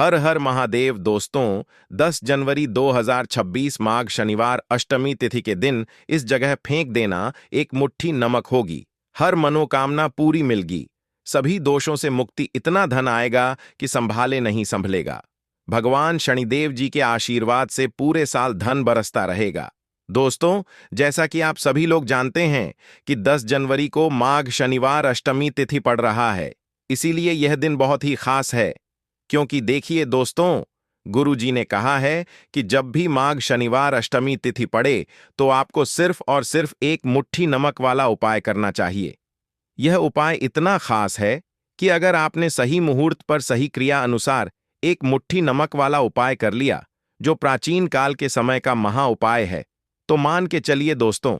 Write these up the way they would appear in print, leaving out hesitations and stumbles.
हर हर महादेव दोस्तों, 10 जनवरी 2026 माघ शनिवार अष्टमी तिथि के दिन इस जगह फेंक देना एक मुट्ठी नमक होगी। हर मनोकामना पूरी मिलगी। सभी दोषों से मुक्ति, इतना धन आएगा कि संभाले नहीं संभलेगा। भगवान शनिदेव जी के आशीर्वाद से पूरे साल धन बरसता रहेगा। दोस्तों, जैसा कि आप सभी लोग जानते हैं कि 10 जनवरी को माघ शनिवार अष्टमी तिथि पड़ रहा है। इसीलिए यह दिन बहुत ही खास है, क्योंकि देखिए दोस्तों, गुरु जी ने कहा है कि जब भी माघ शनिवार अष्टमी तिथि पड़े तो आपको सिर्फ और सिर्फ एक मुट्ठी नमक वाला उपाय करना चाहिए। यह उपाय इतना खास है कि अगर आपने सही मुहूर्त पर सही क्रिया अनुसार एक मुट्ठी नमक वाला उपाय कर लिया, जो प्राचीन काल के समय का महा उपाय है, तो मान के चलिए दोस्तों,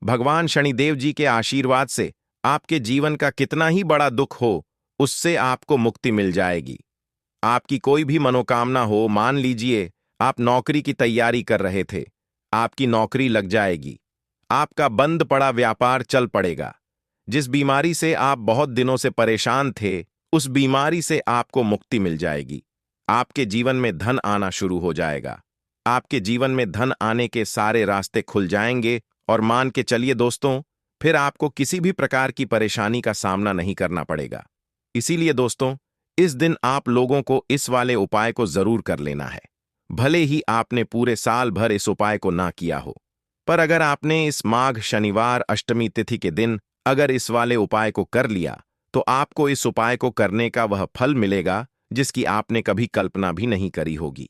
भगवान शनिदेव जी के आशीर्वाद से आपके जीवन का कितना ही बड़ा दुख हो, उससे आपको मुक्ति मिल जाएगी। आपकी कोई भी मनोकामना हो, मान लीजिए आप नौकरी की तैयारी कर रहे थे, आपकी नौकरी लग जाएगी। आपका बंद पड़ा व्यापार चल पड़ेगा। जिस बीमारी से आप बहुत दिनों से परेशान थे, उस बीमारी से आपको मुक्ति मिल जाएगी। आपके जीवन में धन आना शुरू हो जाएगा। आपके जीवन में धन आने के सारे रास्ते खुल जाएंगे और मान के चलिए दोस्तों, फिर आपको किसी भी प्रकार की परेशानी का सामना नहीं करना पड़ेगा। इसीलिए दोस्तों, इस दिन आप लोगों को इस वाले उपाय को जरूर कर लेना है। भले ही आपने पूरे साल भर इस उपाय को ना किया हो, पर अगर आपने इस माघ शनिवार अष्टमी तिथि के दिन अगर इस वाले उपाय को कर लिया, तो आपको इस उपाय को करने का वह फल मिलेगा जिसकी आपने कभी कल्पना भी नहीं करी होगी।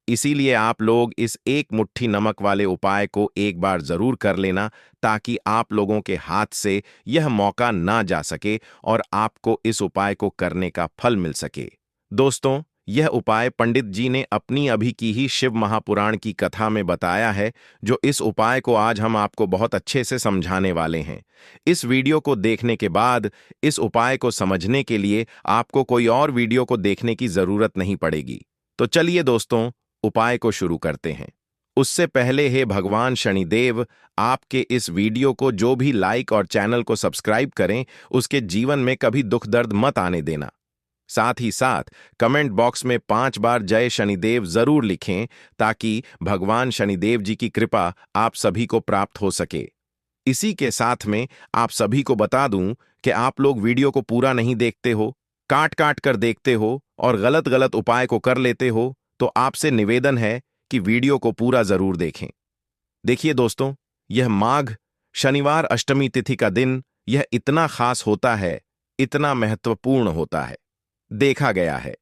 इसीलिए आप लोग इस एक मुट्ठी नमक वाले उपाय को एक बार जरूर कर लेना, ताकि आप लोगों के हाथ से यह मौका ना जा सके और आपको इस उपाय को करने का फल मिल सके। दोस्तों, यह उपाय पंडित जी ने अपनी अभी की ही शिव महापुराण की कथा में बताया है, जो इस उपाय को आज हम आपको बहुत अच्छे से समझाने वाले हैं। इस वीडियो को देखने के बाद इस उपाय को समझने के लिए आपको कोई और वीडियो को देखने की जरूरत नहीं पड़ेगी। तो चलिए दोस्तों, उपाय को शुरू करते हैं। उससे पहले हे भगवान शनिदेव, आपके इस वीडियो को जो भी लाइक और चैनल को सब्सक्राइब करें, उसके जीवन में कभी दुख दर्द मत आने देना। साथ ही साथ कमेंट बॉक्स में 5 बार जय शनिदेव जरूर लिखें, ताकि भगवान शनिदेव जी की कृपा आप सभी को प्राप्त हो सके। इसी के साथ में आप सभी को बता दूं कि आप लोग वीडियो को पूरा नहीं देखते हो, काट काट कर देखते हो और गलत गलत उपाय को कर लेते हो, तो आपसे निवेदन है कि वीडियो को पूरा जरूर देखें। देखिए दोस्तों, यह माघ शनिवार अष्टमी तिथि का दिन यह इतना खास होता है, इतना महत्वपूर्ण होता है। देखा गया है,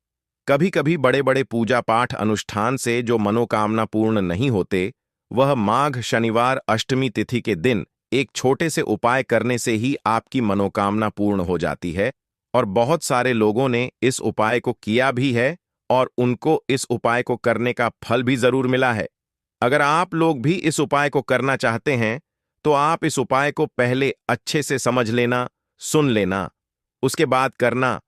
कभी कभी बड़े बड़े पूजा पाठ अनुष्ठान से जो मनोकामना पूर्ण नहीं होते, वह माघ शनिवार अष्टमी तिथि के दिन एक छोटे से उपाय करने से ही आपकी मनोकामना पूर्ण हो जाती है। और बहुत सारे लोगों ने इस उपाय को किया भी है और उनको इस उपाय को करने का फल भी जरूर मिला है। अगर आप लोग भी इस उपाय को करना चाहते हैं, तो आप इस उपाय को पहले अच्छे से समझ लेना, सुन लेना, उसके बाद करना।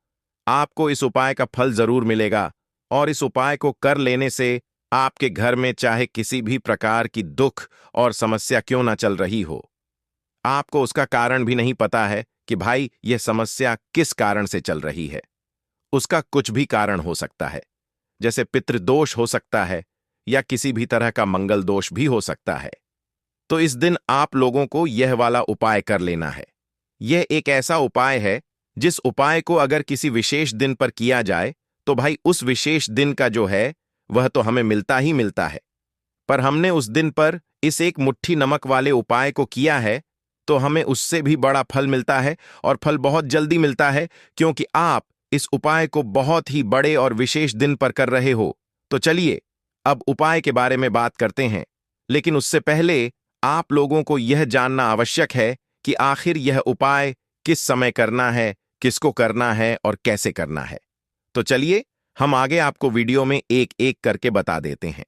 आपको इस उपाय का फल जरूर मिलेगा और इस उपाय को कर लेने से आपके घर में चाहे किसी भी प्रकार की दुख और समस्या क्यों ना चल रही हो, आपको उसका कारण भी नहीं पता है कि भाई यह समस्या किस कारण से चल रही है। उसका कुछ भी कारण हो सकता है, जैसे पितृदोष हो सकता है या किसी भी तरह का मंगल दोष भी हो सकता है। तो इस दिन आप लोगों को यह वाला उपाय कर लेना है। यह एक ऐसा उपाय है जिस उपाय को अगर किसी विशेष दिन पर किया जाए, तो भाई उस विशेष दिन का जो है वह तो हमें मिलता ही मिलता है। पर हमने उस दिन पर इस एक मुट्ठी नमक वाले उपाय को किया है, तो हमें उससे भी बड़ा फल मिलता है और फल बहुत जल्दी मिलता है, क्योंकि आप इस उपाय को बहुत ही बड़े और विशेष दिन पर कर रहे हो। तो चलिए अब उपाय के बारे में बात करते हैं, लेकिन उससे पहले आप लोगों को यह जानना आवश्यक है कि आखिर यह उपाय किस समय करना है, किसको करना है और कैसे करना है। तो चलिए हम आगे आपको वीडियो में एक एक करके बता देते हैं।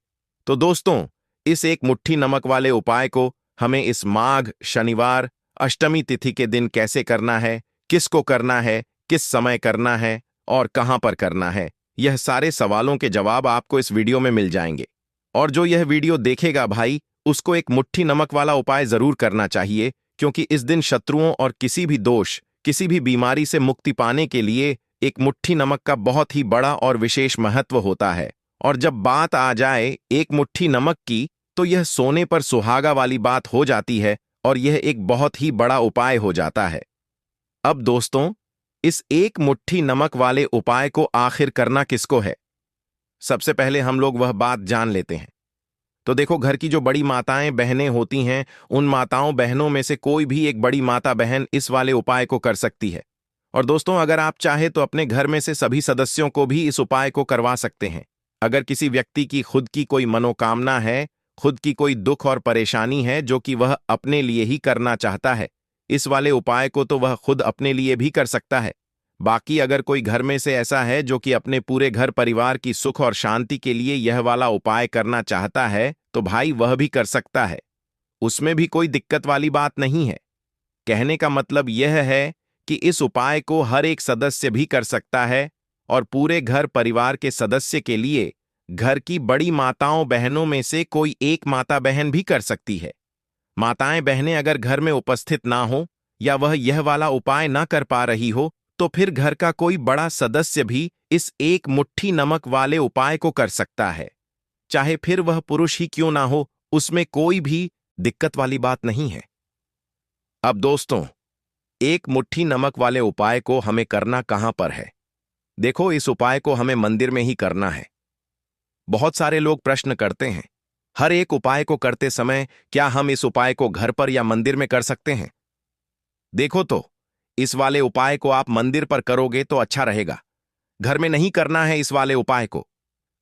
तो दोस्तों, इस एक मुट्ठी नमक वाले उपाय को हमें इस माघ शनिवार अष्टमी तिथि के दिन कैसे करना है, किसको करना है, किस समय करना है और कहां पर करना है, यह सारे सवालों के जवाब आपको इस वीडियो में मिल जाएंगे। और जो यह वीडियो देखेगा भाई, उसको एक मुट्ठी नमक वाला उपाय जरूर करना चाहिए, क्योंकि इस दिन शत्रुओं और किसी भी दोष, किसी भी बीमारी से मुक्ति पाने के लिए एक मुट्ठी नमक का बहुत ही बड़ा और विशेष महत्व होता है। और जब बात आ जाए एक मुट्ठी नमक की, तो यह सोने पर सुहागा वाली बात हो जाती है और यह एक बहुत ही बड़ा उपाय हो जाता है। अब दोस्तों, इस एक मुट्ठी नमक वाले उपाय को आखिर करना किसको है? सबसे पहले हम लोग वह बात जान लेते हैं। तो देखो, घर की जो बड़ी माताएं बहनें होती हैं, उन माताओं बहनों में से कोई भी एक बड़ी माता बहन इस वाले उपाय को कर सकती है। और दोस्तों, अगर आप चाहे तो अपने घर में से सभी सदस्यों को भी इस उपाय को करवा सकते हैं। अगर किसी व्यक्ति की खुद की कोई मनोकामना है, खुद की कोई दुख और परेशानी है जो कि वह अपने लिए ही करना चाहता है, इस वाले उपाय को तो वह खुद अपने लिए भी कर सकता है। बाकी अगर कोई घर में से ऐसा है जो कि अपने पूरे घर परिवार की सुख और शांति के लिए यह वाला उपाय करना चाहता है, तो भाई वह भी कर सकता है। उसमें भी कोई दिक्कत वाली बात नहीं है। कहने का मतलब यह है कि इस उपाय को हर एक सदस्य भी कर सकता है और पूरे घर परिवार के सदस्य के लिए घर की बड़ी माताओं बहनों में से कोई एक माता बहन भी कर सकती है। माताएं बहनें अगर घर में उपस्थित ना हो या वह यह वाला उपाय ना कर पा रही हो, तो फिर घर का कोई बड़ा सदस्य भी इस एक मुट्ठी नमक वाले उपाय को कर सकता है। चाहे फिर वह पुरुष ही क्यों ना हो, उसमें कोई भी दिक्कत वाली बात नहीं है। अब दोस्तों, एक मुट्ठी नमक वाले उपाय को हमें करना कहां पर है? देखो, इस उपाय को हमें मंदिर में ही करना है। बहुत सारे लोग प्रश्न करते हैं, हर एक उपाय को करते समय क्या हम इस उपाय को घर पर या मंदिर में कर सकते हैं? देखो तो, इस वाले उपाय को आप मंदिर पर करोगे तो अच्छा रहेगा। घर में नहीं करना है इस वाले उपाय को।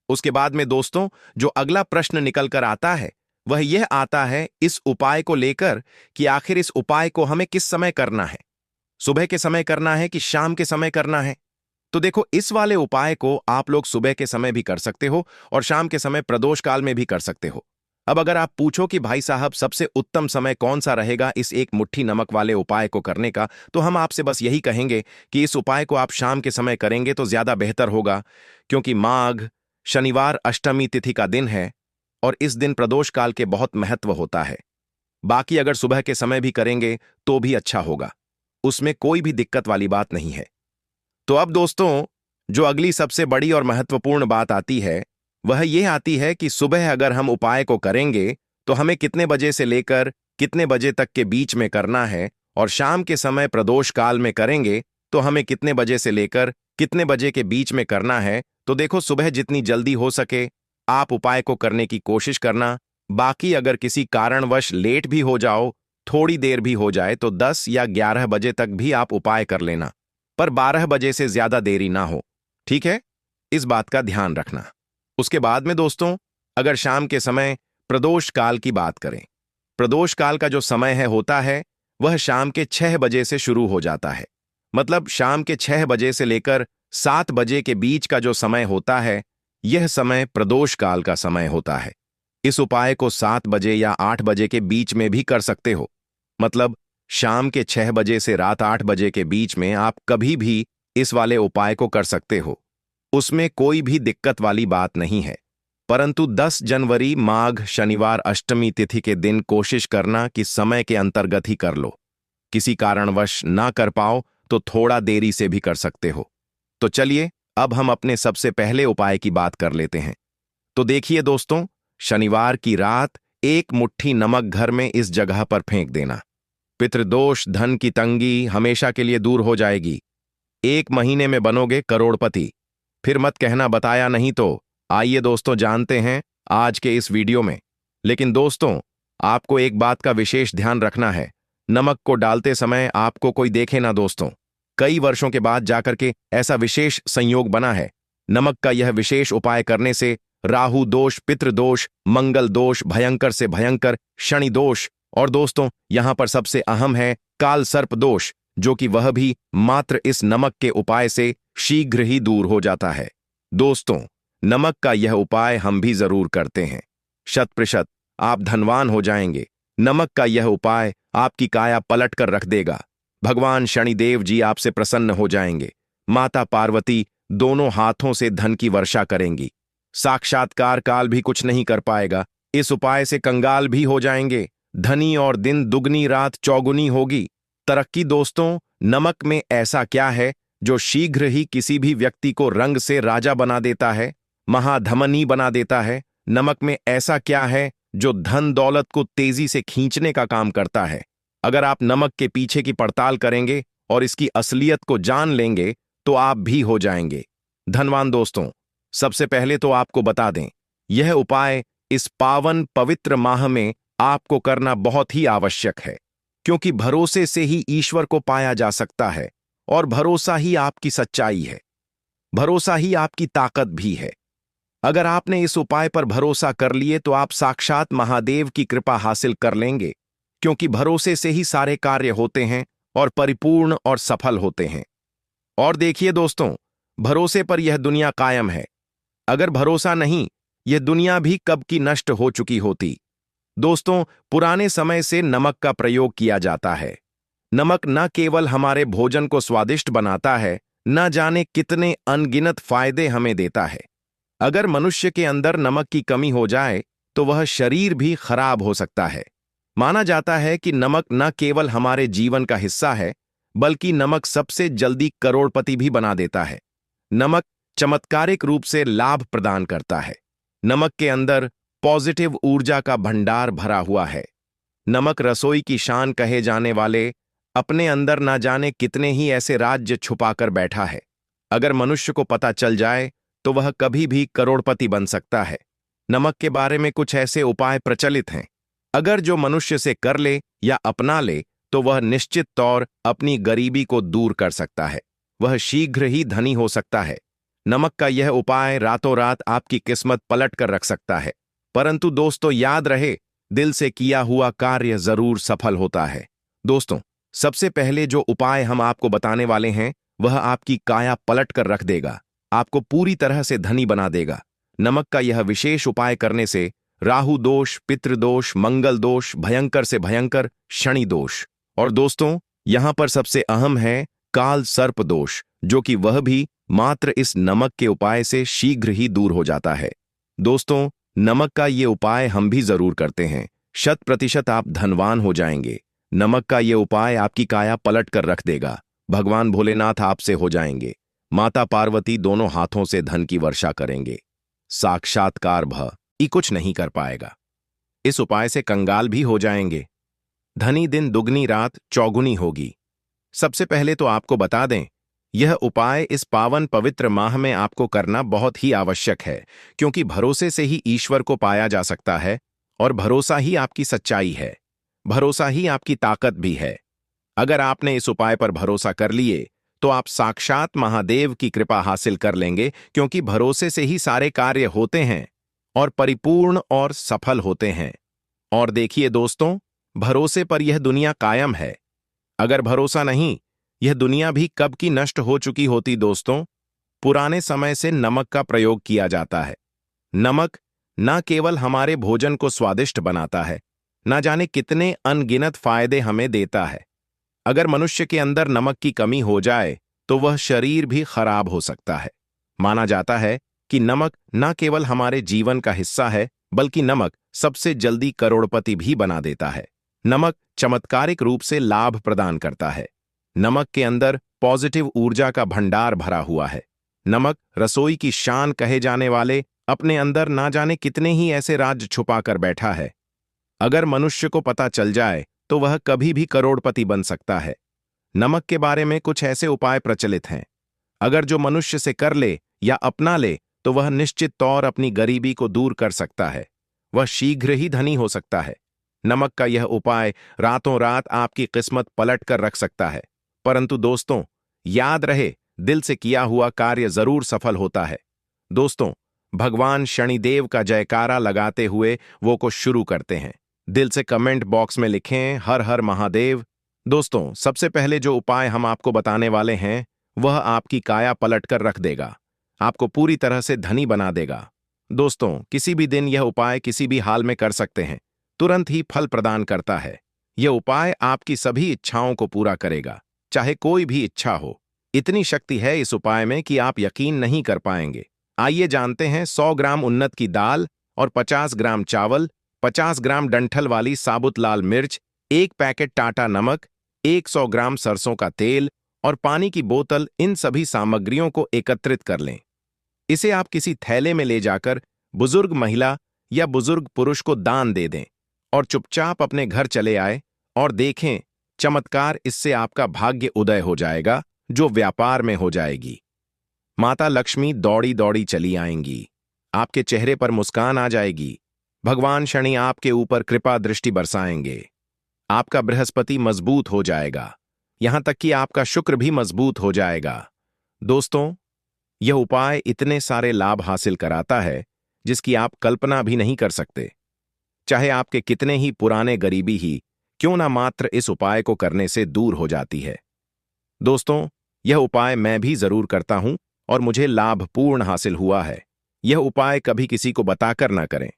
उसके बाद में दोस्तों, जो अगला प्रश्न निकल कर आता है वह यह आता है इस उपाय को लेकर कि आखिर इस उपाय को हमें किस समय करना है? सुबह के समय करना है कि शाम के समय करना है? तो देखो, इस वाले उपाय को आप लोग सुबह के समय भी कर सकते हो और शाम के समय प्रदोष काल में भी कर सकते हो। अब अगर आप पूछो कि भाई साहब, सबसे उत्तम समय कौन सा रहेगा इस एक मुट्ठी नमक वाले उपाय को करने का, तो हम आपसे बस यही कहेंगे कि इस उपाय को आप शाम के समय करेंगे तो ज्यादा बेहतर होगा, क्योंकि माघ शनिवार अष्टमी तिथि का दिन है और इस दिन प्रदोष काल के बहुत महत्व होता है। बाकी अगर सुबह के समय भी करेंगे तो भी अच्छा होगा, उसमें कोई भी दिक्कत वाली बात नहीं है। तो अब दोस्तों, जो अगली सबसे बड़ी और महत्वपूर्ण बात आती है वह यह आती है कि सुबह अगर हम उपाय को करेंगे तो हमें कितने बजे से लेकर कितने बजे तक के बीच में करना है, और शाम के समय प्रदोष काल में करेंगे तो हमें कितने बजे से लेकर कितने बजे के बीच में करना है। तो देखो, सुबह जितनी जल्दी हो सके आप उपाय को करने की कोशिश करना। बाकी अगर किसी कारणवश लेट भी हो जाओ, थोड़ी देर भी हो जाए, तो 10 या 11 बजे तक भी आप उपाय कर लेना, पर 12 बजे से ज्यादा देरी ना हो। ठीक है, इस बात का ध्यान रखना। उसके बाद में दोस्तों, अगर शाम के समय प्रदोष काल की बात करें, प्रदोष काल का जो समय है होता है वह शाम के 6 बजे से शुरू हो जाता है। मतलब शाम के 6 बजे से लेकर 7 बजे के बीच का जो समय होता है, यह समय प्रदोष काल का समय होता है। इस उपाय को 7 बजे या 8 बजे के बीच में भी कर सकते हो। मतलब शाम के 6 बजे से रात 8 बजे के बीच में आप कभी भी इस वाले उपाय को कर सकते हो, उसमें कोई भी दिक्कत वाली बात नहीं है। परंतु 10 जनवरी माघ शनिवार अष्टमी तिथि के दिन कोशिश करना कि समय के अंतर्गत ही कर लो। किसी कारणवश ना कर पाओ तो थोड़ा देरी से भी कर सकते हो। तो चलिए, अब हम अपने सबसे पहले उपाय की बात कर लेते हैं। तो देखिए दोस्तों, शनिवार की रात एक मुट्ठी नमक घर में इस जगह पर फेंक देना। पितृदोष, धन की तंगी हमेशा के लिए दूर हो जाएगी। 1 महीने में बनोगे करोड़पति। फिर मत कहना बताया नहीं तो। आइए दोस्तों, जानते हैं आज के इस वीडियो में। लेकिन दोस्तों, आपको एक बात का विशेष ध्यान रखना है, नमक को डालते समय आपको कोई देखे ना दोस्तों। कई वर्षों के बाद जाकर के ऐसा विशेष संयोग बना है। नमक का यह विशेष उपाय करने से राहु दोष, पितृदोष, मंगल दोष, भयंकर से भयंकर शनि दोष, और दोस्तों यहां पर सबसे अहम है काल सर्प दोष, जो कि वह भी मात्र इस नमक के उपाय से शीघ्र ही दूर हो जाता है। दोस्तों, नमक का यह उपाय हम भी जरूर करते हैं। 100% आप धनवान हो जाएंगे। नमक का यह उपाय आपकी काया पलट कर रख देगा। भगवान शनिदेव जी आपसे प्रसन्न हो जाएंगे। माता पार्वती दोनों हाथों से धन की वर्षा करेंगी। साक्षात्कार काल भी कुछ नहीं कर पाएगा। इस उपाय से कंगाल भी हो जाएंगे। धनी और दिन दुगनी रात चौगुनी होगी। तरक्की दोस्तों, नमक में ऐसा क्या है जो शीघ्र ही किसी भी व्यक्ति को रंग से राजा बना देता है, महाधमनी बना देता है। नमक में ऐसा क्या है जो धन दौलत को तेजी से खींचने का काम करता है? अगर आप नमक के पीछे की पड़ताल करेंगे और इसकी असलियत को जान लेंगे तो आप भी हो जाएंगे धनवान। दोस्तों, सबसे पहले तो आपको बता दें, यह उपाय इस पावन पवित्र माह में आपको करना बहुत ही आवश्यक है, क्योंकि भरोसे से ही ईश्वर को पाया जा सकता है और भरोसा ही आपकी सच्चाई है, भरोसा ही आपकी ताकत भी है। अगर आपने इस उपाय पर भरोसा कर लिए तो आप साक्षात महादेव की कृपा हासिल कर लेंगे, क्योंकि भरोसे से ही सारे कार्य होते हैं और परिपूर्ण और सफल होते हैं। और देखिए दोस्तों, भरोसे पर यह दुनिया कायम है। अगर भरोसा नहीं, यह दुनिया भी कब की नष्ट हो चुकी होती। दोस्तों, पुराने समय से नमक का प्रयोग किया जाता है। नमक न केवल हमारे भोजन को स्वादिष्ट बनाता है, न जाने कितने अनगिनत फायदे हमें देता है। अगर मनुष्य के अंदर नमक की कमी हो जाए तो वह शरीर भी खराब हो सकता है। माना जाता है कि नमक न केवल हमारे जीवन का हिस्सा है, बल्कि नमक सबसे जल्दी करोड़पति भी बना देता है। नमक चमत्कारिक रूप से लाभ प्रदान करता है। नमक के अंदर पॉजिटिव ऊर्जा का भंडार भरा हुआ है। नमक रसोई की शान कहे जाने वाले अपने अंदर ना जाने कितने ही ऐसे राज्य छुपाकर बैठा है। अगर मनुष्य को पता चल जाए तो वह कभी भी करोड़पति बन सकता है। नमक के बारे में कुछ ऐसे उपाय प्रचलित हैं। अगर जो मनुष्य से कर ले या अपना ले तो वह निश्चित तौर अपनी गरीबी को दूर कर सकता है, वह शीघ्र ही धनी हो सकता है। नमक का यह उपाय रातों रात आपकी किस्मत पलट कर रख सकता है। परंतु दोस्तों, याद रहे, दिल से किया हुआ कार्य जरूर सफल होता है। दोस्तों, सबसे पहले जो उपाय हम आपको बताने वाले हैं वह आपकी काया पलट कर रख देगा, आपको पूरी तरह से धनी बना देगा। नमक का यह विशेष उपाय करने से राहु दोष, पितृदोष, मंगल दोष, भयंकर से भयंकर शनि दोष, और दोस्तों यहां पर सबसे अहम है काल सर्प दोष, जो कि वह भी मात्र इस नमक के उपाय से शीघ्र ही दूर हो जाता है। दोस्तों, नमक का ये उपाय हम भी जरूर करते हैं। 100% आप धनवान हो जाएंगे। नमक का ये उपाय आपकी काया पलट कर रख देगा। भगवान भोलेनाथ आपसे हो जाएंगे। माता पार्वती दोनों हाथों से धन की वर्षा करेंगे। साक्षात्कार भय कुछ नहीं कर पाएगा। इस उपाय से कंगाल भी हो जाएंगे। धनी दिन दुगनी रात चौगुनी होगी। सबसे पहले तो आपको बता दें, यह उपाय इस पावन पवित्र माह में आपको करना बहुत ही आवश्यक है, क्योंकि भरोसे से ही ईश्वर को पाया जा सकता है और भरोसा ही आपकी सच्चाई है, भरोसा ही आपकी ताकत भी है। अगर आपने इस उपाय पर भरोसा कर लिए तो आप साक्षात महादेव की कृपा हासिल कर लेंगे, क्योंकि भरोसे से ही सारे कार्य होते हैं और परिपूर्ण और सफल होते हैं। और देखिए दोस्तों, भरोसे पर यह दुनिया कायम है। अगर भरोसा नहीं, यह दुनिया भी कब की नष्ट हो चुकी होती। दोस्तों, पुराने समय से नमक का प्रयोग किया जाता है। नमक न केवल हमारे भोजन को स्वादिष्ट बनाता है, न जाने कितने अनगिनत फायदे हमें देता है। अगर मनुष्य के अंदर नमक की कमी हो जाए तो वह शरीर भी खराब हो सकता है। माना जाता है कि नमक न केवल हमारे जीवन का हिस्सा है, बल्कि नमक सबसे जल्दी करोड़पति भी बना देता है। नमक चमत्कारिक रूप से लाभ प्रदान करता है। नमक के अंदर पॉजिटिव ऊर्जा का भंडार भरा हुआ है। नमक रसोई की शान कहे जाने वाले अपने अंदर ना जाने कितने ही ऐसे राज छुपा कर बैठा है। अगर मनुष्य को पता चल जाए तो वह कभी भी करोड़पति बन सकता है। नमक के बारे में कुछ ऐसे उपाय प्रचलित हैं। अगर जो मनुष्य से कर ले या अपना ले तो वह निश्चित तौर अपनी गरीबी को दूर कर सकता है, वह शीघ्र ही धनी हो सकता है। नमक का यह उपाय रातों रात आपकी किस्मत पलट कर रख सकता है। परंतु दोस्तों, याद रहे, दिल से किया हुआ कार्य जरूर सफल होता है। दोस्तों, भगवान शनिदेव का जयकारा लगाते हुए वो को शुरू करते हैं। दिल से कमेंट बॉक्स में लिखें हर हर महादेव। दोस्तों, सबसे पहले जो उपाय हम आपको बताने वाले हैं वह आपकी काया पलट कर रख देगा, आपको पूरी तरह से धनी बना देगा। दोस्तों, किसी भी दिन यह उपाय किसी भी हाल में कर सकते हैं, तुरंत ही फल प्रदान करता है। यह उपाय आपकी सभी इच्छाओं को पूरा करेगा, चाहे कोई भी इच्छा हो। इतनी शक्ति है इस उपाय में कि आप यकीन नहीं कर पाएंगे। आइए जानते हैं। 100 ग्राम उन्नत की दाल और 50 ग्राम चावल, 50 ग्राम डंठल वाली साबुत लाल मिर्च, 1 पैकेट टाटा नमक, 100 ग्राम सरसों का तेल और पानी की बोतल, इन सभी सामग्रियों को एकत्रित कर लें। इसे आप किसी थैले में ले जाकर बुजुर्ग महिला या बुजुर्ग पुरुष को दान दे दें और चुपचाप अपने घर चले आए और देखें चमत्कार। इससे आपका भाग्य उदय हो जाएगा, जो व्यापार में हो जाएगी। माता लक्ष्मी दौड़ी दौड़ी चली आएंगी, आपके चेहरे पर मुस्कान आ जाएगी। भगवान शनि आपके ऊपर कृपा दृष्टि बरसाएंगे। आपका बृहस्पति मजबूत हो जाएगा, यहां तक कि आपका शुक्र भी मजबूत हो जाएगा। दोस्तों, यह उपाय इतने सारे लाभ हासिल कराता है जिसकी आप कल्पना भी नहीं कर सकते। चाहे आपके कितने ही पुराने गरीबी ही क्यों ना, मात्र इस उपाय को करने से दूर हो जाती है। दोस्तों, यह उपाय मैं भी जरूर करता हूं और मुझे लाभपूर्ण हासिल हुआ है। यह उपाय कभी किसी को बताकर ना करें,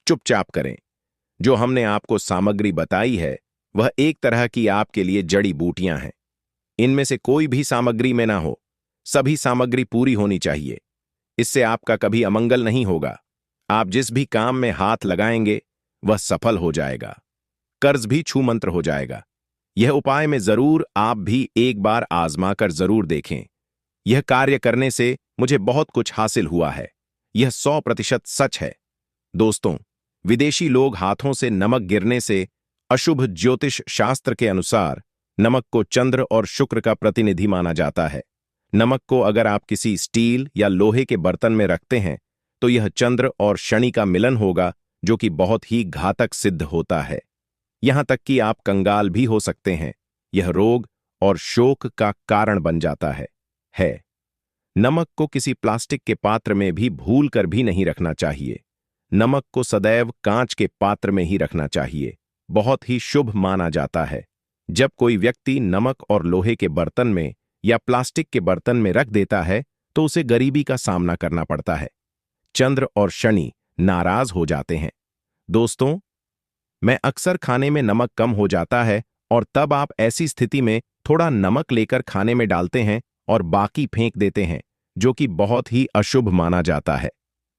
चुपचाप करें। जो हमने आपको सामग्री बताई है वह एक तरह की आपके लिए जड़ी बूटियां हैं। इनमें से कोई भी सामग्री में ना हो, सभी सामग्री पूरी होनी चाहिए। इससे आपका कभी अमंगल नहीं होगा। आप जिस भी काम में हाथ लगाएंगे वह सफल हो जाएगा, कर्ज भी छूमंत्र हो जाएगा। यह उपाय में जरूर आप भी एक बार आजमा कर जरूर देखें। यह कार्य करने से मुझे बहुत कुछ हासिल हुआ है, यह 100% सच है। दोस्तों, विदेशी लोग हाथों से नमक गिरने से अशुभ, ज्योतिष शास्त्र के अनुसार नमक को चंद्र और शुक्र का प्रतिनिधि माना जाता है। नमक को अगर आप किसी स्टील या लोहे के बर्तन में रखते हैं तो यह चंद्र और शनि का मिलन होगा, जो कि बहुत ही घातक सिद्ध होता है। यहां तक कि आप कंगाल भी हो सकते हैं। यह रोग और शोक का कारण बन जाता है। नमक को किसी प्लास्टिक के पात्र में भी भूल कर भी नहीं रखना चाहिए। नमक को सदैव कांच के पात्र में ही रखना चाहिए, बहुत ही शुभ माना जाता है। जब कोई व्यक्ति नमक और लोहे के बर्तन में या प्लास्टिक के बर्तन में रख देता है तो उसे गरीबी का सामना करना पड़ता है। चंद्र और शनि नाराज हो जाते हैं। दोस्तों, मैं अक्सर खाने में नमक कम हो जाता है और तब आप ऐसी स्थिति में थोड़ा नमक लेकर खाने में डालते हैं और बाकी फेंक देते हैं, जो कि बहुत ही अशुभ माना जाता है।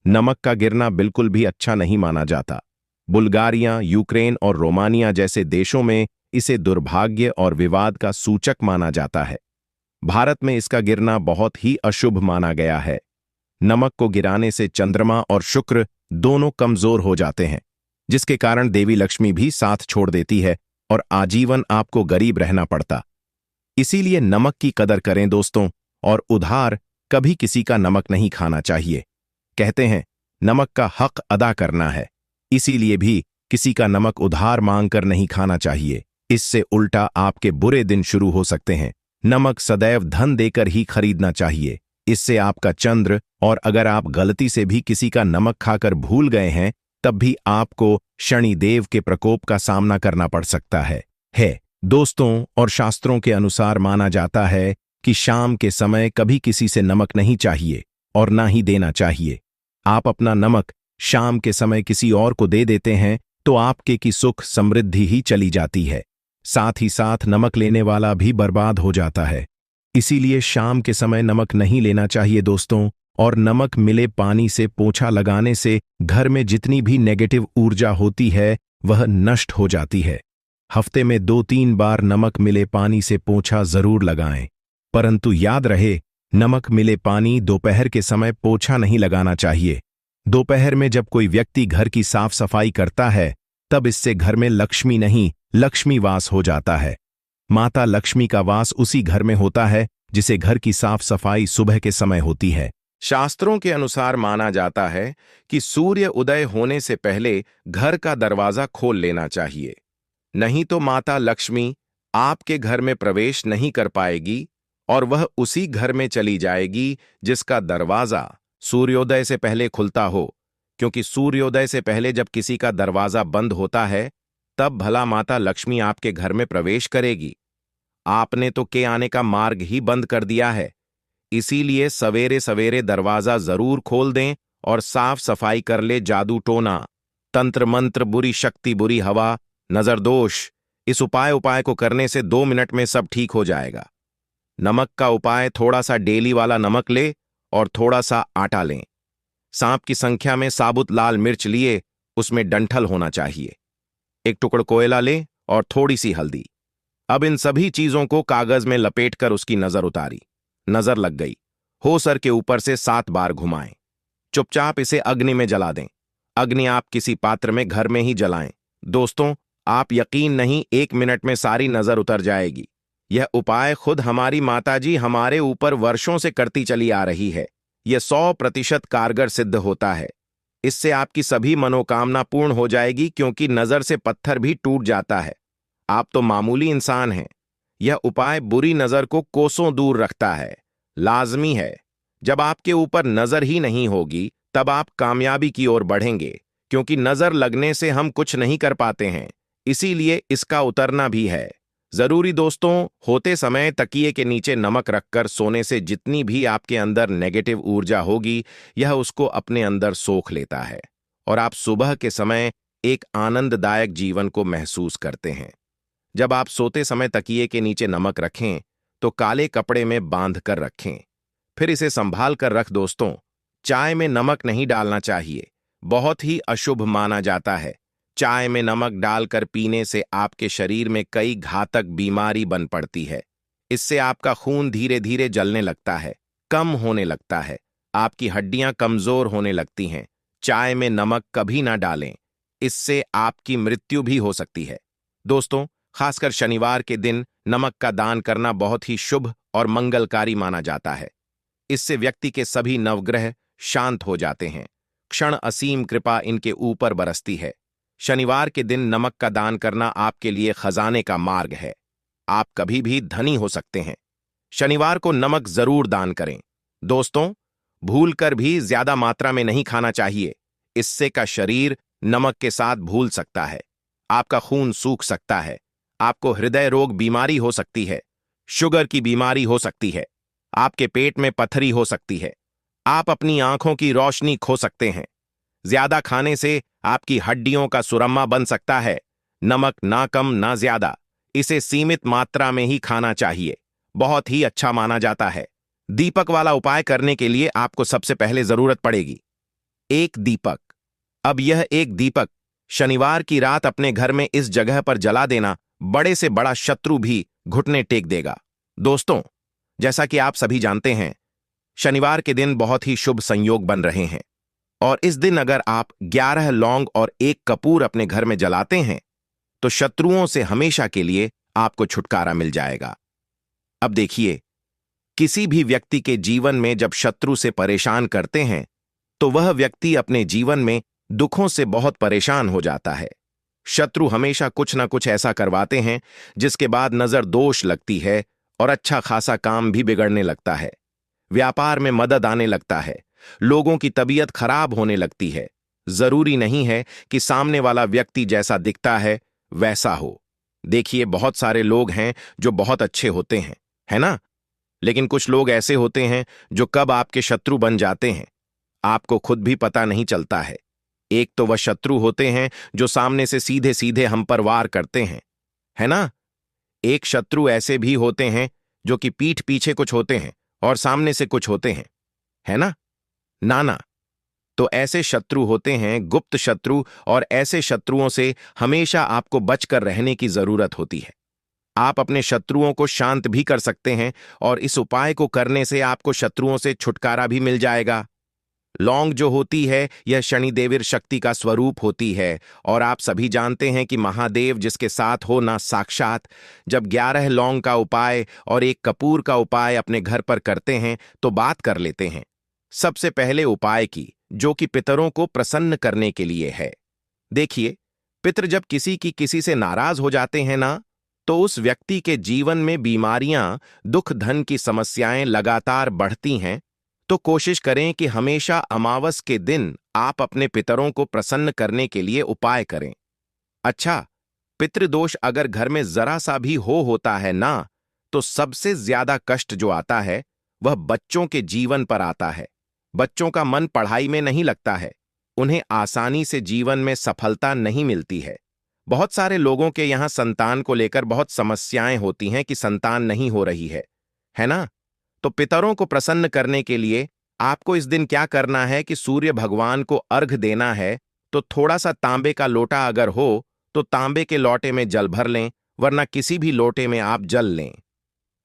नमक का गिरना बिल्कुल भी अच्छा नहीं माना जाता। बुल्गारिया, यूक्रेन और रोमानिया जैसे देशों में इसे दुर्भाग्य और विवाद का सूचक माना जाता है। भारत में इसका गिरना बहुत ही अशुभ माना गया है। नमक को गिराने से चंद्रमा और शुक्र दोनों कमजोर हो जाते हैं, जिसके कारण देवी लक्ष्मी भी साथ छोड़ देती है और आजीवन आपको गरीब रहना पड़ता। इसीलिए नमक की कदर करें दोस्तों, और उधार कभी किसी का नमक नहीं खाना चाहिए। कहते हैं नमक का हक अदा करना है, इसीलिए भी किसी का नमक उधार मांगकर नहीं खाना चाहिए। इससे उल्टा आपके बुरे दिन शुरू हो सकते हैं। नमक सदैव धन देकर ही खरीदना चाहिए, इससे आपका चंद्र, और अगर आप गलती से भी किसी का नमक खाकर भूल गए हैं तब भी आपको शनि देव के प्रकोप का सामना करना पड़ सकता है। दोस्तों, और शास्त्रों के अनुसार माना जाता है कि शाम के समय कभी किसी से नमक नहीं चाहिए और ना ही देना चाहिए। आप अपना नमक शाम के समय किसी और को दे देते हैं तो आपके की सुख समृद्धि ही चली जाती है, साथ ही साथ नमक लेने वाला भी बर्बाद हो जाता है। इसीलिए शाम के समय नमक नहीं लेना चाहिए दोस्तों। और नमक मिले पानी से पोंछा लगाने से घर में जितनी भी नेगेटिव ऊर्जा होती है वह नष्ट हो जाती है। हफ्ते में 2-3 बार नमक मिले पानी से पोंछा जरूर लगाएं, परंतु याद रहे, नमक मिले पानी दोपहर के समय पोंछा नहीं लगाना चाहिए। दोपहर में जब कोई व्यक्ति घर की साफ सफाई करता है तब इससे घर में लक्ष्मी नहीं, लक्ष्मी वास हो जाता है। माता लक्ष्मी का वास उसी घर में होता है जिसे घर की साफ सफाई सुबह के समय होती है। शास्त्रों के अनुसार माना जाता है कि सूर्य उदय होने से पहले घर का दरवाजा खोल लेना चाहिए, नहीं तो माता लक्ष्मी आपके घर में प्रवेश नहीं कर पाएगी और वह उसी घर में चली जाएगी जिसका दरवाजा सूर्योदय से पहले खुलता हो, क्योंकि सूर्योदय से पहले जब किसी का दरवाजा बंद होता है तब भला माता लक्ष्मी आपके घर में प्रवेश करेगी। आपने तो के आने का मार्ग ही बंद कर दिया है। इसीलिए सवेरे सवेरे दरवाजा जरूर खोल दें और साफ सफाई कर ले। जादू टोना, तंत्र मंत्र, बुरी शक्ति, बुरी हवा, नजर दोष, इस उपाय को करने से 2 मिनट में सब ठीक हो जाएगा। नमक का उपाय, थोड़ा सा डेली वाला नमक ले और थोड़ा सा आटा लें। सांप की संख्या में साबुत लाल मिर्च लिए, उसमें डंठल होना चाहिए। एक टुकड़ कोयला ले और थोड़ी सी हल्दी। अब इन सभी चीजों को कागज में लपेटकर उसकी नजर उतारी। नजर लग गई। हो सर के ऊपर से 7 बार घुमाएं। चुपचाप इसे अग्नि में जला दें। अग्नि आप किसी पात्र में घर में ही जलाएं। दोस्तों, आप यकीन नहीं, 1 मिनट में सारी नजर उतर जाएगी। यह उपाय खुद हमारी माताजी हमारे ऊपर वर्षों से करती चली आ रही है। यह 100% कारगर सिद्ध होता है। इससे आपकी सभी मनोकामना पूर्ण हो जाएगी, क्योंकि नजर से पत्थर भी टूट जाता है। आप तो मामूली इंसान हैं। यह उपाय बुरी नजर को कोसों दूर रखता है। लाजमी है। जब आपके ऊपर नजर ही नहीं होगी, तब आप कामयाबी की ओर बढ़ेंगे, क्योंकि नजर लगने से हम कुछ नहीं कर पाते हैं। इसीलिए इसका उतरना भी है जरूरी। दोस्तों, होते समय तकिए के नीचे नमक रखकर सोने से जितनी भी आपके अंदर नेगेटिव ऊर्जा होगी, यह उसको अपने अंदर सोख लेता है और आप सुबह के समय एक आनंददायक जीवन को महसूस करते हैं। जब आप सोते समय तकिए के नीचे नमक रखें, तो काले कपड़े में बांध कर रखें। फिर इसे संभाल कर रख। दोस्तों, चाय में नमक नहीं डालना चाहिए। बहुत ही अशुभ माना जाता है। चाय में नमक डालकर पीने से आपके शरीर में कई घातक बीमारी बन पड़ती है। इससे आपका खून धीरे धीरे जलने लगता है, कम होने लगता है, आपकी हड्डियां कमजोर होने लगती हैं। चाय में नमक कभी ना डालें, इससे आपकी मृत्यु भी हो सकती है। दोस्तों, खासकर शनिवार के दिन नमक का दान करना बहुत ही शुभ और मंगलकारी माना जाता है। इससे व्यक्ति के सभी नवग्रह शांत हो जाते हैं। क्षण असीम कृपा इनके ऊपर बरसती है। शनिवार के दिन नमक का दान करना आपके लिए खजाने का मार्ग है। आप कभी भी धनी हो सकते हैं। शनिवार को नमक जरूर दान करें। दोस्तों, भूलकर भी ज्यादा मात्रा में नहीं खाना चाहिए। इससे का शरीर नमक के साथ भूल सकता है। आपका खून सूख सकता है। आपको हृदय रोग बीमारी हो सकती है। शुगर की बीमारी हो सकती है। आपके पेट में पथरी हो सकती है। आप अपनी आंखों की रोशनी खो सकते हैं। ज्यादा खाने से आपकी हड्डियों का सुरम्मा बन सकता है। नमक ना कम ना ज्यादा, इसे सीमित मात्रा में ही खाना चाहिए। बहुत ही अच्छा माना जाता है। दीपक वाला उपाय करने के लिए आपको सबसे पहले जरूरत पड़ेगी एक दीपक। अब यह एक दीपक शनिवार की रात अपने घर में इस जगह पर जला देना, बड़े से बड़ा शत्रु भी घुटने टेक देगा। दोस्तों, जैसा कि आप सभी जानते हैं, शनिवार के दिन बहुत ही शुभ संयोग बन रहे हैं और इस दिन अगर आप 11 लौंग और 1 कपूर अपने घर में जलाते हैं, तो शत्रुओं से हमेशा के लिए आपको छुटकारा मिल जाएगा। अब देखिए, किसी भी व्यक्ति के जीवन में जब शत्रु से परेशान करते हैं, तो वह व्यक्ति अपने जीवन में दुखों से बहुत परेशान हो जाता है। शत्रु हमेशा कुछ ना कुछ ऐसा करवाते हैं जिसके बाद नजर दोष लगती है और अच्छा खासा काम भी बिगड़ने लगता है। व्यापार में मदद आने लगता है। लोगों की तबीयत खराब होने लगती है। जरूरी नहीं है कि सामने वाला व्यक्ति जैसा दिखता है वैसा हो। देखिए, बहुत सारे लोग हैं जो बहुत अच्छे होते हैं, है ना? लेकिन कुछ लोग ऐसे होते हैं जो कब आपके शत्रु बन जाते हैं, आपको खुद भी पता नहीं चलता है। एक तो वह शत्रु होते हैं जो सामने से सीधे सीधे हम पर वार करते हैं, है ना? एक शत्रु ऐसे भी होते हैं जो कि पीठ पीछे कुछ होते हैं और सामने से कुछ होते हैं, है ना? नाना, तो ऐसे शत्रु होते हैं गुप्त शत्रु, और ऐसे शत्रुओं से हमेशा आपको बचकर रहने की जरूरत होती है। आप अपने शत्रुओं को शांत भी कर सकते हैं और इस उपाय को करने से आपको शत्रुओं से छुटकारा भी मिल जाएगा। लौंग जो होती है, यह शनिदेवीर शक्ति का स्वरूप होती है और आप सभी जानते हैं कि महादेव जिसके साथ हो ना साक्षात। जब 11 लौंग का उपाय और 1 कपूर का उपाय अपने घर पर करते हैं, तो बात कर लेते हैं सबसे पहले उपाय की, जो कि पितरों को प्रसन्न करने के लिए है। देखिए, पितर जब किसी की किसी से नाराज हो जाते हैं ना, तो उस व्यक्ति के जीवन में बीमारियां, दुख, धन की समस्याएं लगातार बढ़ती हैं। तो कोशिश करें कि हमेशा अमावस के दिन आप अपने पितरों को प्रसन्न करने के लिए उपाय करें। अच्छा, पितृदोष अगर घर में जरा सा भी होता है ना, तो सबसे ज्यादा कष्ट जो आता है वह बच्चों के जीवन पर आता है। बच्चों का मन पढ़ाई में नहीं लगता है। उन्हें आसानी से जीवन में सफलता नहीं मिलती है। बहुत सारे लोगों के यहाँ संतान को लेकर बहुत समस्याएं होती हैं कि संतान नहीं हो रही है ना? तो पितरों को प्रसन्न करने के लिए आपको इस दिन क्या करना है कि सूर्य भगवान को अर्घ देना है। तो थोड़ा सा तांबे का लोटा अगर हो, तो तांबे के लोटे में जल भर लें वरना किसी भी लोटे में आप जल लें।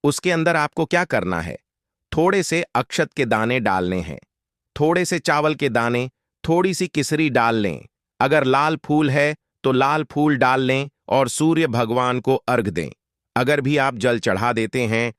उसके अंदर आपको क्या करना है? थोड़े से अक्षत के दाने डालने हैं, थोड़े से चावल के दाने, थोड़ी सी किसरी डाल लें। अगर लाल फूल है तो लाल फूल डाल लें और सूर्य भगवान को अर्घ दें। अगर भी आप जल चढ़ा देते हैं